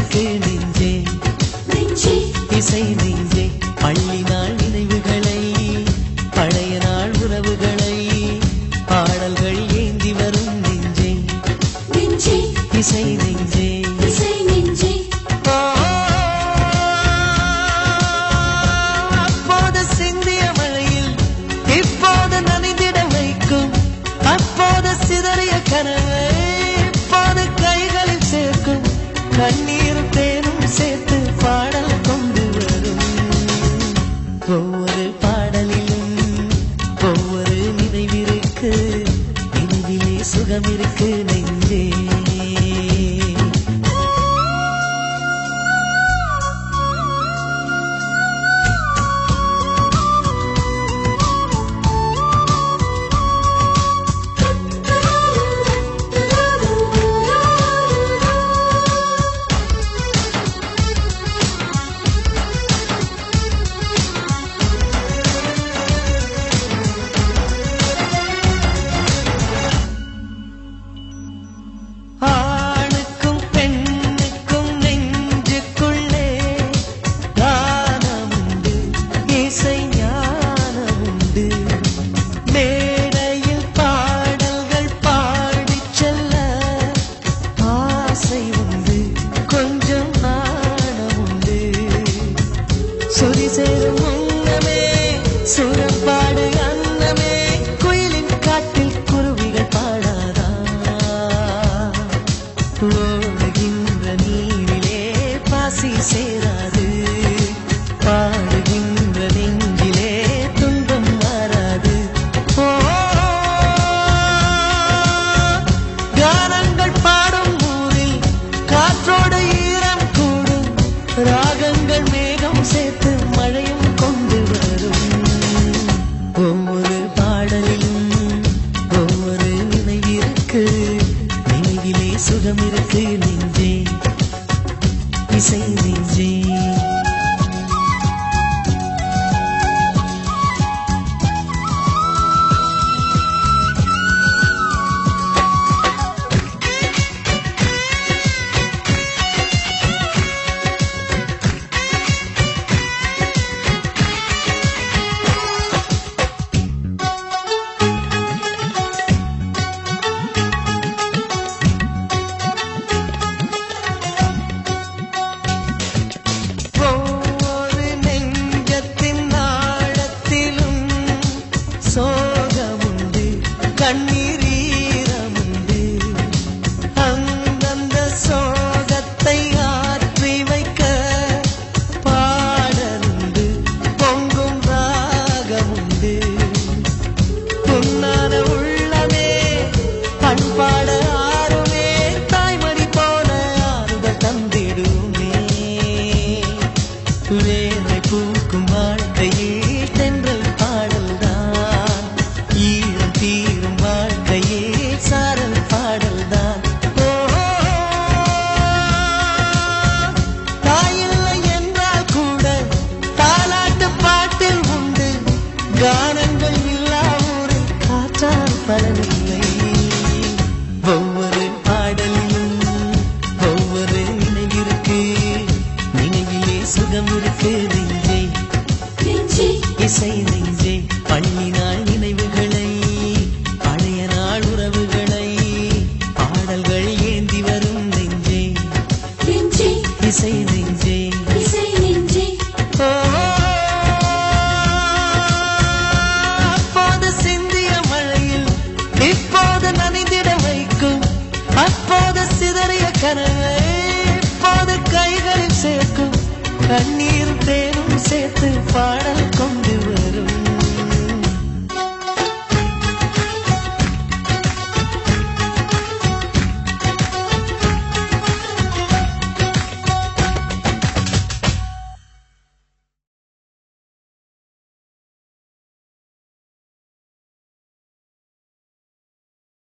இருக்கு நெஞ்சே இசை நெஞ்சே பள்ளி நாள் நினைவுகளை பழைய நாள் உறவுகளை பாடல்கள் ஏந்தி வரும் நெஞ்சே இசை நெஞ்சே அப்போது சிந்திய மழையில் இப்போது நனைந்திட வைக்கும் அப்போது சிதறிய கனவை இப்போது கைகளில் சேர்க்கும் கண்ணீர் தேனும் சேர்த்து பாடல் கொண்டு வரும் ஒவ்வொரு பாடலிலும் ஒவ்வொரு நினைவிற்கு நினைவிலே சுகம் இருக்கு நெஞ்சே சேராது பாடுகின்ற நெஞ்சிலே துன்பம் மாறாது கானங்கள் பாடும் ஊரில் காற்றோடு ஈரம் கூடும் ராகங்கள் மேகம் சேர்த்து மழையும் கொண்டு வரும் ஒவ்வொரு பாடலிலும் ஒவ்வொரு நினைவிற்கு நினைவிலே சுகம் இருக்கு நெஞ்சே இசை நெஞ்சே கண்ணீரமுண்டு அந்தந்த சோகத்தை ஆற்றி வைக்க பாடலுண்டு பொங்கும் ராகமுண்டு புன்னான உள்ளமே பண்பாட ஆறுமே தாய்மடி போல ஆறுதல் தந்திடுமே வேலை பூக்கும் வாழ்க்கையே தென்றல் பாடல்தான் ஈழம் தீரும் வாழ்க்கையே சாரல் பாடல்தான் தாயில்லை என்றால் கூட தாலாட்டு பாட்டில் உண்டு கானங்கள் இல்லா ஊரில் காற்றால் பலனில்லை ஒவ்வொரு பாடலிலும் ஒவ்வொரு நினைவிற்கு நினைவிலே சுகம் இருக்கு நெஞ்சே இசை நெஞ்சே பள்ளி நாள் நினைவுகளை பழைய நாள் உறவுகளை பாடல்கள் ஏந்தி வரும் நெஞ்சே இசை நெஞ்சே அப்போது சிந்திய மழையில் இப்போது நனைந்திட வைக்கும் அப்போது சிதறிய கனவை இப்போது கைகளில் சேர்க்கும் கண்ணீர் தேனும் சேர்த்து பாடல் கொண்டு